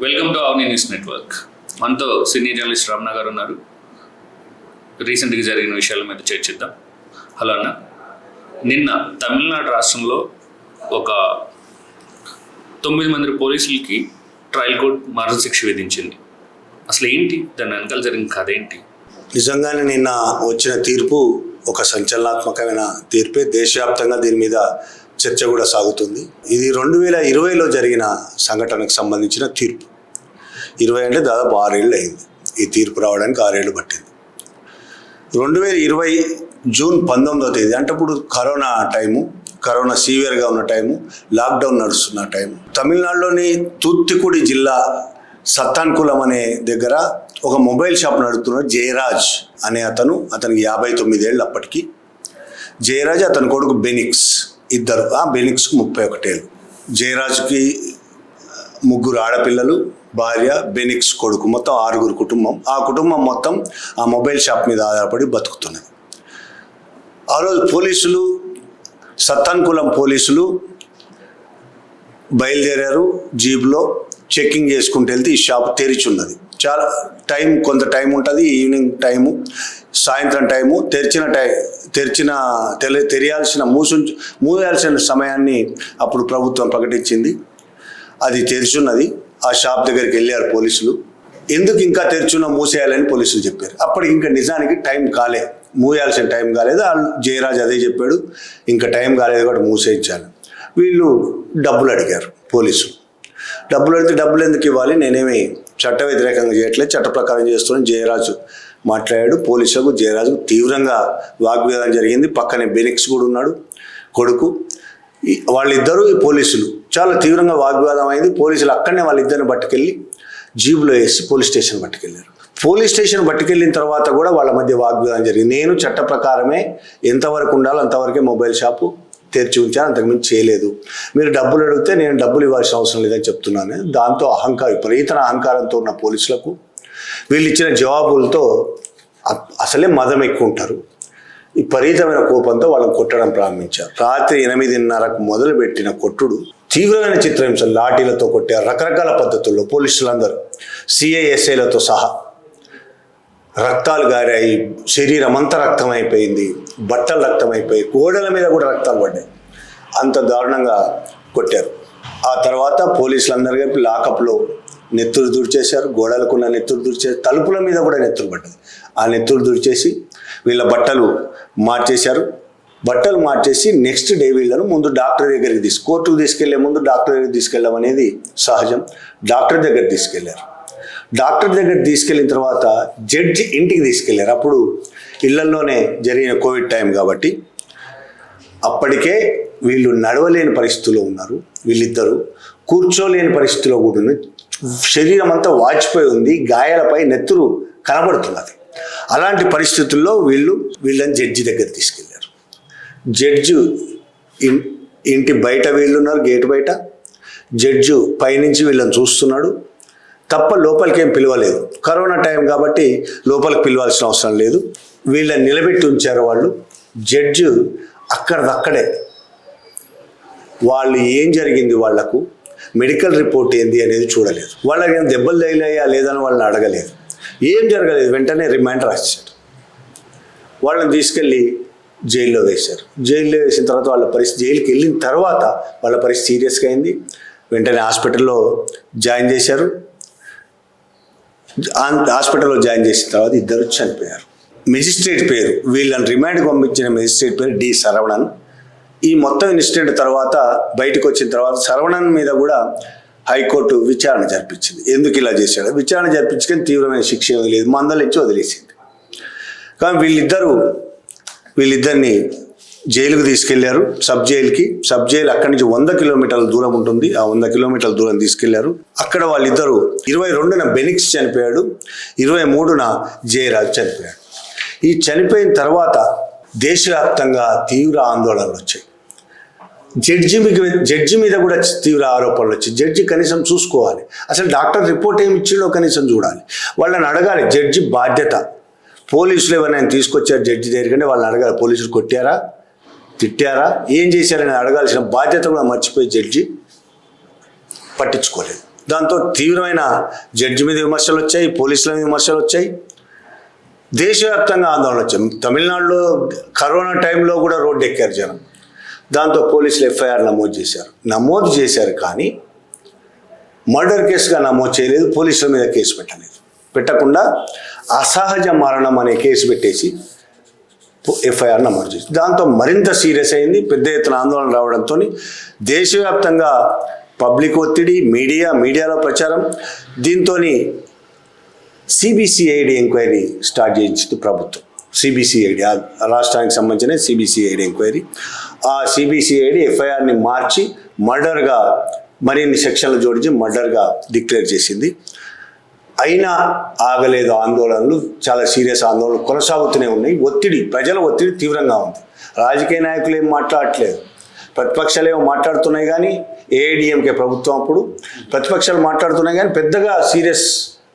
Welcome to our news network. మనతో senior journalist Ramana గారు ఉన్నారు. రీసెంట్గా జరిగిన విషయాల మీద చర్చిద్దాం. హలో అన్న, నిన్న తమిళనాడు రాష్ట్రంలో ఒక 9 మంది పోలీసులకి ట్రయల్ కోర్ట్ మరణశిక్ష విధించింది. అసలు ఏంటి దాని వెనకాల జరిగిన కథ ఏంటి? నిజంగానే నిన్న వచ్చిన తీర్పు ఒక సంచలనాత్మకమైన తీర్పే. దేశవ్యాప్తంగా దీని మీద చర్చ కూడా సాగుతుంది. ఇది 2020లో జరిగిన సంఘటనకు సంబంధించిన తీర్పు. 20 అంటే దాదాపు 6 ఏళ్ళు అయింది. ఈ తీర్పు రావడానికి 6 ఏళ్ళు పట్టింది. 2020 జూన్ 19వ తేదీ అంటే ఇప్పుడు కరోనా సీవియర్గా ఉన్న టైము, లాక్డౌన్ నడుస్తున్న టైము. తమిళనాడులోని తూత్తుకుడి జిల్లా సత్తాన్కులం అనే దగ్గర ఒక మొబైల్ షాప్ నడుపుతున్న జయరాజ్ అనే అతనికి 59 ఏళ్ళు అప్పటికి. జయరాజ్, అతని కొడుకు బెనిక్స్, ఇద్దరు. బెనిక్స్కి 31 ఏళ్ళు. జయరాజ్కి 3 ఆడపిల్లలు, భార్య, బెనిక్స్ కొడుకు, మొత్తం 6 కుటుంబం. ఆ కుటుంబం మొత్తం ఆ మొబైల్ షాప్ మీద ఆధారపడి బతుకుతున్నది. ఆ రోజు పోలీసులు, సత్తాన్కులం పోలీసులు బయలుదేరారు జీప్లో. చెక్కింగ్ చేసుకుంటూ వెళ్తే ఈ షాప్ తెరిచి ఉన్నది. చాలా కొంత టైం ఉంటుంది, ఈవినింగ్ టైము, సాయంత్రం టైము. మూయాల్సిన సమయాన్ని అప్పుడు ప్రభుత్వం ప్రకటించింది. అది తెరిచున్నది. ఆ షాప్ దగ్గరికి వెళ్ళారు పోలీసులు. ఎందుకు ఇంకా తెరిచున్నా, మూసేయాలని పోలీసులు చెప్పారు. అప్పటికి ఇంకా నిజానికి టైం కాలే, మూయాల్సిన టైం కాలేదు. జయరాజ్ అదే చెప్పాడు, ఇంకా టైం కాలేదు కూడా మూసేయించాలి. వీళ్ళు డబ్బులు అడిగారు పోలీసులు. డబ్బులు అడిగితే డబ్బులు ఎందుకు ఇవ్వాలి, నేనేమి చట్ట వ్యతిరేకంగా చేయట్లేదు, చట్ట ప్రకారం చేస్తున్నాను జయరాజు మాట్లాడాడు. పోలీసులకు జయరాజుకు తీవ్రంగా వాగ్వాదం జరిగింది. పక్కనే బెనిక్స్ కూడా ఉన్నాడు, కొడుకు. వాళ్ళిద్దరూ ఈ పోలీసులు చాలా తీవ్రంగా వాగ్వాదం అయింది. పోలీసులు అక్కడనే వాళ్ళిద్దరిని పట్టుకెళ్ళి జీబులో వేసి పోలీస్ స్టేషన్ పట్టుకెళ్ళారు. పోలీస్ స్టేషన్ పట్టుకెళ్ళిన తర్వాత కూడా వాళ్ళ మధ్య వాగ్వాదం జరిగింది. నేను చట్ట ప్రకారమే ఎంతవరకు ఉండాలో అంతవరకే మొబైల్ షాపు తెరిచి ఉంచాను, అంతకుమించి చేయలేదు. మీరు డబ్బులు అడిగితే నేను డబ్బులు ఇవ్వాల్సిన అవసరం లేదని చెప్తున్నాను. దాంతో విపరీతమైన అహంకారంతో ఉన్న పోలీసులకు వీళ్ళు ఇచ్చిన జవాబులతో అసలే మదం ఎక్కువ ఉంటారు. విపరీతమైన కోపంతో వాళ్ళని కొట్టడం ప్రారంభించారు. రాత్రి 8:30కు మొదలుపెట్టిన కొట్టుడు తీవ్రమైన చిత్రహింసలు, లాఠీలతో కొట్టారు. రకరకాల పద్ధతుల్లో పోలీసులందరూ, సిఐఎస్ఐలతో సహా. రక్తాలు గారాయి, శరీరం అంతా రక్తం అయిపోయింది, బట్టలు రక్తం అయిపోయి, గోడల మీద కూడా రక్తాలు పడ్డాయి. అంత దారుణంగా కొట్టారు. ఆ తర్వాత పోలీసులందరూ కలిపి లాకప్లో నెత్తురు దుడిచేశారు. గోడలకున్న నెత్తురు దుడిచేసి, తలుపుల మీద కూడా నెత్తురు పడ్డది. ఆ నెత్తురు దుడిచేసి వీళ్ళ బట్టలు మార్చేశారు. బట్టలు మార్చేసి నెక్స్ట్ డే వీళ్ళను ముందు డాక్టర్ దగ్గరికి కోర్టుకు తీసుకెళ్లే ముందు డాక్టర్ దగ్గరికి తీసుకెళ్ళడం అనేది సహజం. డాక్టర్ దగ్గర తీసుకెళ్లారు. డాక్టర్ దగ్గర తీసుకెళ్ళిన తర్వాత జడ్జి ఇంటికి తీసుకెళ్లారు. అప్పుడు ఇళ్లలోనే జరిగిన కోవిడ్ టైం కాబట్టి అప్పటికే వీళ్ళు నడవలేని పరిస్థితిలో ఉన్నారు. వీళ్ళిద్దరూ కూర్చోలేని పరిస్థితిలో కూడా ఉంది. శరీరం అంతా వాచిపోయి ఉంది, గాయాలపై నెత్తురు కనబడుతున్నది. అలాంటి పరిస్థితుల్లో వీళ్ళని జడ్జి దగ్గర తీసుకెళ్లారు. జడ్జి ఇంటి బయట వీళ్ళున్నారు, గేటు బయట. జడ్జి పైనుంచి వీళ్ళని చూస్తున్నాడు తప్ప లోపలికి ఏం పిలవలేదు. కరోనా టైం కాబట్టి లోపలికి పిలవాల్సిన అవసరం లేదు. వీళ్ళని నిలబెట్టి ఉంచారు వాళ్ళు. జడ్జి అక్కడే వాళ్ళు ఏం జరిగింది, వాళ్లకు మెడికల్ రిపోర్ట్ ఏంది అనేది చూడలేదు. వాళ్ళకి ఏం దెబ్బలు తగిలాయా లేదని వాళ్ళని అడగలేదు. ఏం జరగలేదు. వెంటనే రిమాండ్ రాశారు. వాళ్ళని తీసుకెళ్ళి జైల్లో వేశారు. జైల్లో వేసిన తర్వాత జైలుకి వెళ్ళిన తర్వాత వాళ్ళ పరిస్థితి సీరియస్గా అయింది. వెంటనే హాస్పిటల్లో జాయిన్ చేశారు. హాస్పిటల్లో జాయిన్ చేసిన తర్వాత ఇద్దరు చనిపోయారు. మెజిస్ట్రేట్ పేరు, వీళ్ళని రిమాండ్కి పంపించిన మెజిస్ట్రేట్ పేరు డి శరవణన్. ఈ మొత్తం ఇన్సిడెంట్ తర్వాత బయటకు వచ్చిన తర్వాత శరవణన్ మీద కూడా హైకోర్టు విచారణ జరిపించింది. ఎందుకు ఇలా చేశాడు? విచారణ జరిపించుకొని తీవ్రమైన శిక్ష ఏమీ లేదు, మందలించి వదిలేసింది. కానీ వీళ్ళిద్దరిని జైలుకు తీసుకెళ్లారు, సబ్ జైలు అక్కడి నుంచి 100 కిలోమీటర్ల దూరం ఉంటుంది. ఆ 100 కిలోమీటర్ల దూరం తీసుకెళ్లారు. అక్కడ వాళ్ళిద్దరూ 22న బెనిక్స్ చనిపోయాడు, 23న జయరాజ్ చనిపోయాడు. ఈ చనిపోయిన తర్వాత దేశవ్యాప్తంగా తీవ్ర ఆందోళనలు వచ్చాయి. జడ్జి మీద కూడా తీవ్ర ఆరోపణలు వచ్చాయి. జడ్జి కనీసం చూసుకోవాలి, అసలు డాక్టర్ రిపోర్ట్ ఏమి ఇచ్చిండో కనీసం చూడాలి, వాళ్ళని అడగాలి. జడ్జి బాధ్యత. పోలీసులు ఎవరైనా తీసుకొచ్చారు జడ్జి దగ్గరికంటే వాళ్ళని అడగాలి. పోలీసులు కొట్టారా, తిట్టారా, ఏం చేశారని అడగాల్సిన బాధ్యత కూడా మర్చిపోయి జడ్జి పట్టించుకోలేదు. దాంతో తీవ్రమైన జడ్జి మీద విమర్శలు వచ్చాయి, పోలీసుల మీద విమర్శలు వచ్చాయి, దేశవ్యాప్తంగా ఆందోళన వచ్చాయి. తమిళనాడులో కరోనా టైంలో కూడా రోడ్డు ఎక్కారు జనం. దాంతో పోలీసులు ఎఫ్ఐఆర్ నమోదు చేశారు కానీ మర్డర్ కేసుగా నమోదు చేయలేదు, పోలీసుల మీద కేసు పెట్టకుండా అసహజ మరణం అనే కేసు పెట్టేసి ఎఫ్ఐఆర్ నమోదు చేసి దాంతో మరింత సీరియస్ అయింది. పెద్ద ఎత్తున ఆందోళన రావడంతో దేశవ్యాప్తంగా పబ్లిక్ ఒత్తిడి, మీడియాలో ప్రచారం, దీంతో సిబిసిఐడి ఎంక్వైరీ స్టార్ట్ చేయించింది ప్రభుత్వం. సిబిసిఐడి రాష్ట్రానికి సంబంధించిన సిబిసిఐడి ఎంక్వైరీ. ఆ సిబిసిఐడి ఎఫ్ఐఆర్ని మార్చి మర్డర్గా మరిన్ని సెక్షన్లు జోడించి మర్డర్గా డిక్లేర్ చేసింది. అయినా ఆగలేదు ఆందోళనలు, చాలా సీరియస్ ఆందోళనలు కొనసాగుతూనే ఉన్నాయి. ప్రజల ఒత్తిడి తీవ్రంగా ఉంది. రాజకీయ నాయకులు ఏం మాట్లాడట్లేదు, ప్రతిపక్షాలు ఏమో మాట్లాడుతున్నాయి కానీ ఏఐడిఎంకే ప్రభుత్వం అప్పుడు ప్రతిపక్షాలు మాట్లాడుతున్నాయి కానీ పెద్దగా సీరియస్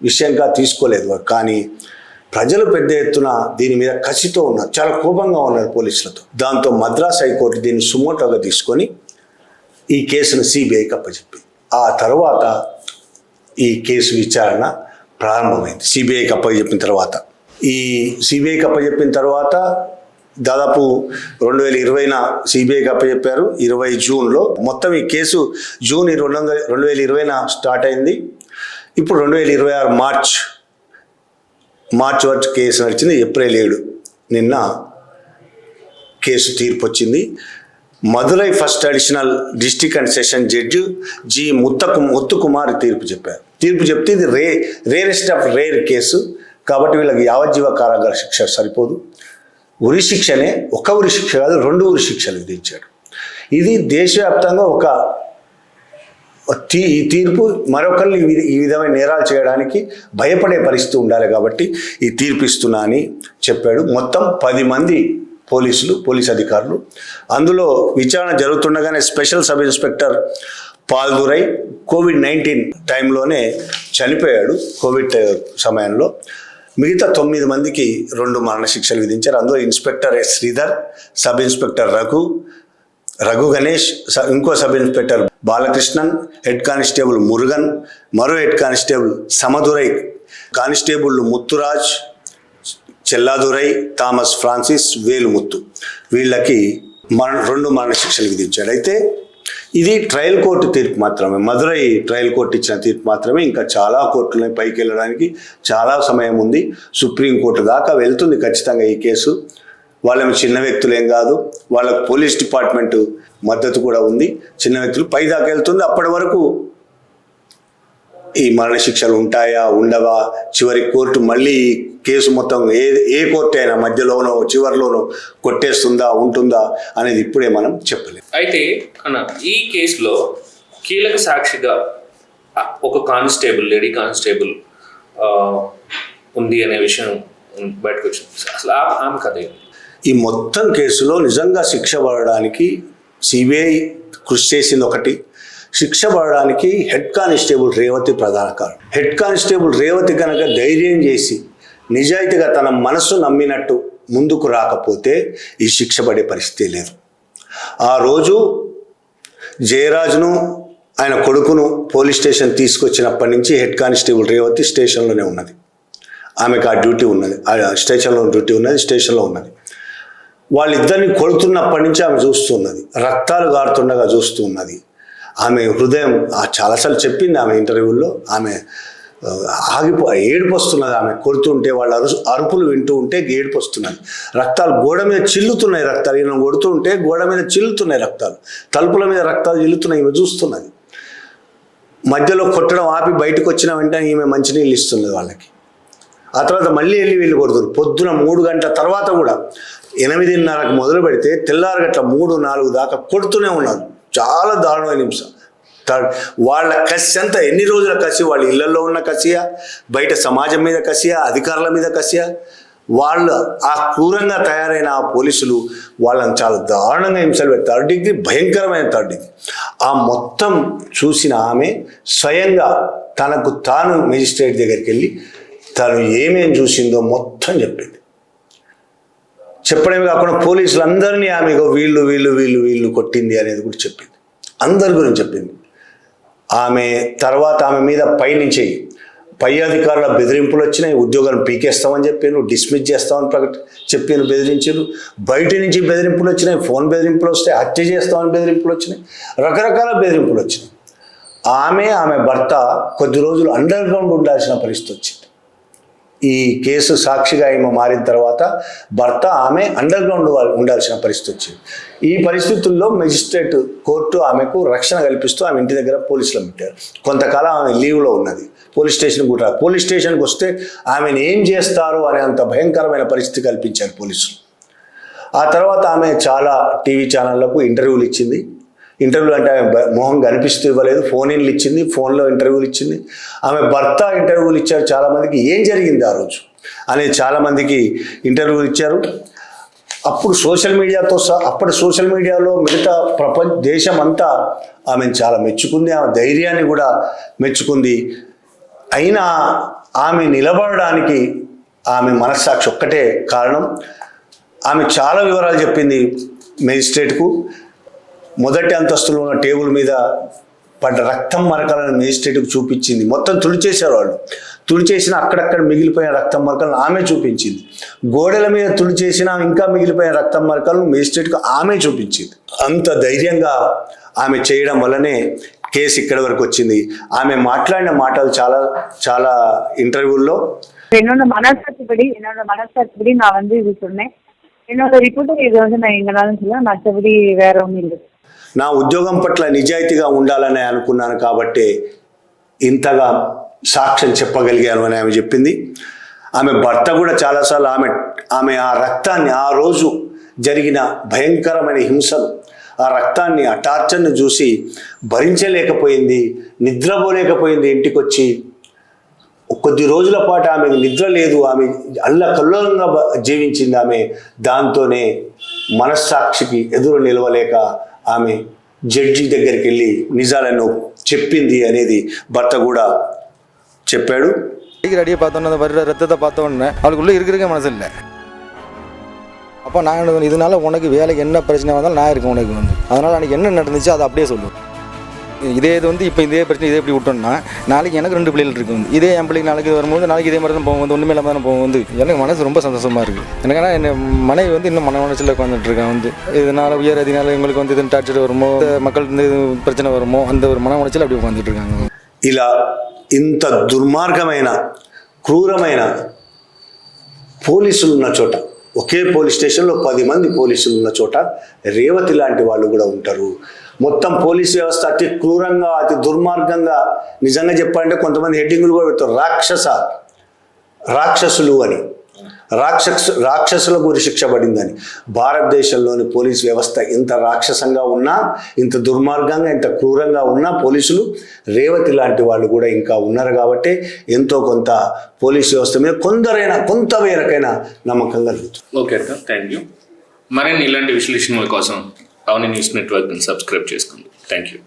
విషయంగా తీసుకోలేదు. కానీ ప్రజలు పెద్ద ఎత్తున దీని మీద కసితో ఉన్నారు, చాలా కోపంగా ఉన్నారు పోలీసులతో. దాంతో మద్రాస్ హైకోర్టు దీన్ని సుమోటోగా తీసుకొని ఈ కేసును సిబిఐకి అప్పచెప్పింది. ఆ తర్వాత ఈ కేసు విచారణ ప్రారంభమైంది. సిబిఐకి అప్పచెప్పిన తర్వాత దాదాపు 2020 సిబిఐకి అప్పచెప్పారు. 20 జూన్లో మొత్తం ఈ కేసు జూన్ 2020 స్టార్ట్ అయింది. ఇప్పుడు 2026 మార్చ్ వరకు కేసు నడిచింది. ఏప్రిల్ 7 నిన్న కేసు తీర్పు వచ్చింది. Madurai first additional district and session judge G Muthukumar తీర్పు చెప్తే ఇది రేరెస్ట్ ఆఫ్ రేర్ కేసు కాబట్టి వీళ్ళకి యావజ్జీవ కారాగార శిక్ష సరిపోదు. ఉరి శిక్షనే, ఒక ఉరి శిక్ష కాదు 2 ఉరి శిక్షలు విధించాడు. ఇది దేశవ్యాప్తంగా ఈ తీర్పు మరొకరిని ఈ విధమైన నేరాలు చేయడానికి భయపడే పరిస్థితి ఉండాలి కాబట్టి ఈ తీర్పు ఇస్తున్నా అని చెప్పాడు. మొత్తం 10 మంది పోలీస్ అధికారులు. అందులో విచారణ జరుగుతుండగానే స్పెషల్ సబ్ ఇన్స్పెక్టర్ పాల్దురై COVID-19 టైంలోనే చనిపోయాడు. కోవిడ్ సమయంలో మిగతా 9 మందికి 2 మరణశిక్షలు విధించారు. అందులో inspector S Sridhar, sub inspector Raghu Ganesh, ఇంకో sub inspector Balakrishnan, head constable Murugan, మరో head constable Samadurai, constable Muthuraj, Chelladurai, Thomas Francis, Velumuthu, వీళ్ళకి 2 మరణశిక్షలు విధించాడు. అయితే ఇది ట్రయల్ కోర్టు తీర్పు మాత్రమే, మదురై ట్రయల్ కోర్టు ఇచ్చిన తీర్పు మాత్రమే. ఇంకా చాలా కోర్టులని పైకి వెళ్ళడానికి చాలా సమయం ఉంది. సుప్రీంకోర్టు దాకా వెళ్తుంది ఖచ్చితంగా ఈ కేసు. వాళ్ళేమో చిన్న వ్యక్తులు ఏం కాదు, వాళ్ళకు పోలీస్ డిపార్ట్మెంటు మద్దతు కూడా ఉంది. చిన్న వ్యక్తులు పై దాకా వెళ్తుంది. అప్పటి వరకు ఈ మరణశిక్షలు ఉంటాయా ఉండవా, చివరి కోర్టు మళ్ళీ కేసు మొత్తం ఏ కోర్టు అయినా మధ్యలోనో చివరిలోనో కొట్టేస్తుందా ఉంటుందా అనేది ఇప్పుడే మనం చెప్పలేం. అయితే అన్న ఈ కేసులో కీలక సాక్షిగా ఒక లేడీ కానిస్టేబుల్ ఉంది అనే విషయం బయటకు వచ్చింది. అసలు ఆమె కథ ఈ మొత్తం కేసులో నిజంగా శిక్ష పడడానికి సిబిఐ కృషి చేసింది ఒకటి, శిక్ష పడడానికి హెడ్ కానిస్టేబుల్ రేవతి ప్రధాన కారణం. హెడ్ కానిస్టేబుల్ రేవతి కనుక ధైర్యం చేసి నిజాయితీగా తన మనసు నమ్మినట్టు ముందుకు రాకపోతే ఈ శిక్ష పడే పరిస్థితి లేదు. ఆ రోజు జయరాజ్ను ఆయన కొడుకును పోలీస్ స్టేషన్ తీసుకొచ్చినప్పటి నుంచి హెడ్ కానిస్టేబుల్ రేవతి స్టేషన్లోనే ఉన్నది. ఆమెకు ఆ డ్యూటీ ఉన్నది, స్టేషన్లో ఉన్నది. వాళ్ళిద్దరిని కొడుతున్నప్పటి నుంచి ఆమె చూస్తున్నది, రక్తాలు గారుతుండగా చూస్తున్నది. ఆమె హృదయం చాలాసార్లు చెప్పింది ఆమె ఇంటర్వ్యూల్లో, ఆమె ఏడుపు వస్తున్నది. ఆమె కొడుతుంటే వాళ్ళ అరుపులు వింటూ ఉంటే ఏడుపు వస్తున్నది. రక్తాలు గోడ మీద చిల్లుతున్నాయి, రక్తాలు ఈయన కొడుతుంటే గోడ మీద చిల్లుతున్నాయి రక్తాలు, తలుపుల మీద రక్తాలు చిల్లుతున్నాయి. ఈమె చూస్తున్నది. మధ్యలో కొట్టడం ఆపి బయటకు వచ్చిన వెంటనే ఈమె మంచినీళ్ళు ఇస్తున్నది వాళ్ళకి. ఆ తర్వాత మళ్ళీ వీళ్ళు కొడుతున్నారు. పొద్దున 3 గంటల తర్వాత కూడా 8:30కు మొదలు పెడితే తెల్లారగట్ల 3-4 దాకా కొడుతూనే ఉన్నారు. చాలా దారుణమైన హింస. వాళ్ళ కసి అంతా ఎన్ని రోజుల కసి, వాళ్ళ ఇళ్లలో ఉన్న కసియా, బయట సమాజం మీద కసియా, అధికారుల మీద కసియా, వాళ్ళు ఆ క్రూరంగా తయారైన ఆ పోలీసులు వాళ్ళని చాలా దారుణంగా హింసలు పెడతారు. 3rd డిగ్రీ భయంకరమైన 3rd డిగ్రీ. ఆ మొత్తం చూసిన ఆమె స్వయంగా తనకు తాను మెజిస్ట్రేట్ దగ్గరికి వెళ్ళి తను ఏమేం చూసిందో మొత్తం చెప్పింది. చెప్పడమే కాకుండా పోలీసులందరినీ ఆమె వీళ్ళు కొట్టింది అనేది కూడా చెప్పింది. అందరి గురించి చెప్పింది. ఆమె తర్వాత ఆమె మీద పైనుంచి పై అధికారుల బెదిరింపులు వచ్చినాయి. ఉద్యోగాలను పీకేస్తామని చెప్పాను, డిస్మిస్ చేస్తామని చెప్పాను, బెదిరించారు. బయట నుంచి బెదిరింపులు వచ్చినాయి, ఫోన్ బెదిరింపులు వస్తాయి, హత్య చేస్తామని బెదిరింపులు వచ్చినాయి, రకరకాల బెదిరింపులు వచ్చినాయి. ఆమె భర్త కొద్ది రోజులు అండర్ గ్రౌండ్ ఉండాల్సిన పరిస్థితి వచ్చింది. ఈ కేసు సాక్షిగా ఈమె మారిన తర్వాత భర్త ఆమె అండర్ గ్రౌండ్ ఉండాల్సిన పరిస్థితి వచ్చింది. ఈ పరిస్థితుల్లో మెజిస్ట్రేట్ కోర్టు ఆమెకు రక్షణ కల్పిస్తూ ఆమె ఇంటి దగ్గర పోలీసులు పెట్టారు. కొంతకాలం ఆమె లీవ్లో ఉన్నది. పోలీస్ స్టేషన్కి వస్తే ఆమెను ఏం చేస్తారు అనే అంత భయంకరమైన పరిస్థితి కల్పించారు పోలీసులు. ఆ తర్వాత ఆమె చాలా టీవీ ఛానళ్లకు ఇంటర్వ్యూలు ఇచ్చింది. ఇంటర్వ్యూలు అంటే ఆమె మొహం కనిపిస్తూ ఇవ్వలేదు, ఫోన్ ఇన్లు ఇచ్చింది, ఫోన్లో ఇంటర్వ్యూలు ఇచ్చింది. ఆమె భర్త ఇంటర్వ్యూలు ఇచ్చారు చాలామందికి, ఏం జరిగింది ఆ రోజు అనేది చాలామందికి ఇంటర్వ్యూలు ఇచ్చారు. అప్పుడు అప్పటి సోషల్ మీడియాలో మిగతా దేశం అంతా ఆమెను చాలా మెచ్చుకుంది, ఆమె ధైర్యాన్ని కూడా మెచ్చుకుంది. అయినా ఆమె నిలబడడానికి ఆమె మనస్సాక్షి ఒక్కటే కారణం. ఆమె చాలా వివరాలు చెప్పింది మేజిస్ట్రేట్కు. మొదటి అంతస్తులో ఉన్న టేబుల్ మీద పడ్డ రక్తం మరకలను మేజిస్ట్రేట్కు చూపించింది. మొత్తం తుడిచేశారు వాళ్ళు. తుడిచేసిన అక్కడక్కడ మిగిలిపోయిన రక్తం మరకలను ఆమె చూపించింది. గోడల మీద తుడిచేసిన ఇంకా మిగిలిపోయిన రక్తం మరకలను మేజిస్ట్రేట్కు ఆమె చూపించింది. అంత ధైర్యంగా ఆమె చేయడం వల్లనే కేసు ఇక్కడి వరకు వచ్చింది. ஆமை மாట్లాడిன మాటలు చాలా ఇంటర్వ్యూల్లో என்னோட மனசாட்சிப்படி நான் வந்து இது சொன்னேன். என்னோட ரிப்போர்ட் இது வந்து நான் எங்கனாலும் சொல்ல, மற்றபடி வேற ஒன்றும் இல்லை. నా ఉద్యోగం పట్ల నిజాయితీగా ఉండాలని అనుకున్నాను కాబట్టి ఇంతగా సాక్ష్యం చెప్పగలిగాను అని ఆమె చెప్పింది. ఆమె భర్త కూడా చాలాసార్లు ఆమె ఆ రక్తాన్ని, ఆ రోజు జరిగిన భయంకరమైన హింసను, ఆ రక్తాన్ని, ఆ టార్చర్ని చూసి భరించలేకపోయింది, నిద్రపోలేకపోయింది. ఇంటికి వచ్చి కొద్ది రోజుల పాటు ఆమెకు నిద్ర లేదు, ఆమె అల్లకల్లోలంగా జీవించింది. ఆమె దాంతోనే మనస్సాక్షికి ఎదురు నిలవలేక ఆమె జడ్జి దగ్గరికి వెళ్ళి నిజాలను చెప్పింది అనేది భర్త కూడా చెప్పాడు. அடியை பார்த்தோன்னே வர்ற ரத்தத்தை பார்த்தோன்னே அவளுக்குள்ளே இருக்கிறதுக்கே மனசு இல்லை. அப்போ நான் இதனால உனக்கு வேலைக்கு என்ன பிரச்சனை வந்தாலும் நான் இருக்கேன் உனக்கு வந்து. அதனால் அன்றைக்கி என்ன நடந்துச்சு அதை அப்படியே சொல்லுவேன். இதே இது வந்து இப்போ இதே பிரச்சனை இதே எப்படி விட்டோம்னா நாளைக்கு எனக்கு 2 பிள்ளைகள் இருக்குது வந்து. இதே என் பிள்ளைக்கு நாளைக்கு வரும்போது நாளைக்கு இதே மாதிரி தான் போகும் வந்து, ஒன்றுமே இல்லாமல் தானே போகும் வந்து. எனக்கு மனசு ரொம்ப சந்தோஷமாக இருக்குது. எனக்கு ஆனால் என் மனைவி வந்து இன்னும் மனசில் உட்காந்துட்டு இருக்கேன் வந்து. இதனால் உயர் அதினால எங்களுக்கு வந்து இது டார்ச்சர் வருமோ, மக்கள் வந்து பிரச்சனை வருமோ, அந்த ஒரு மன உணர்ச்சியில் அப்படி உட்காந்துட்டு இருக்காங்க. ఇలా ఇంత దుర్మార్గమైన, క్రూరమైన పోలీసులు ఉన్న చోట, ఒకే పోలీస్ స్టేషన్లో 10 మంది పోలీసులు ఉన్న చోట రేవతి లాంటి వాళ్ళు కూడా ఉంటారు. మొత్తం పోలీస్ వ్యవస్థ అతి క్రూరంగా, అతి దుర్మార్గంగా, నిజంగా చెప్పాలంటే కొంతమంది హెడ్డింగులు కూడా పెడతారు, రాక్షసులు అని, రాక్షసులకు శిక్ష పడిందని. భారతదేశంలోని పోలీస్ వ్యవస్థ ఇంత రాక్షసంగా ఉన్నా, ఇంత దుర్మార్గంగా, ఇంత క్రూరంగా ఉన్నా పోలీసులు రేవతి లాంటి వాళ్ళు కూడా ఇంకా ఉన్నారు. కాబట్టి ఎంతో కొంత పోలీస్ వ్యవస్థ మీద కొంత మేరకైనా నమ్మకం కలుగుతుంది. ఓకే అక్క, థ్యాంక్ యూ. మరిన్ని ఇలాంటి విశ్లేషణల కోసం అవని న్యూస్ నెట్వర్క్ని సబ్స్క్రైబ్ చేసుకోండి. Thank you.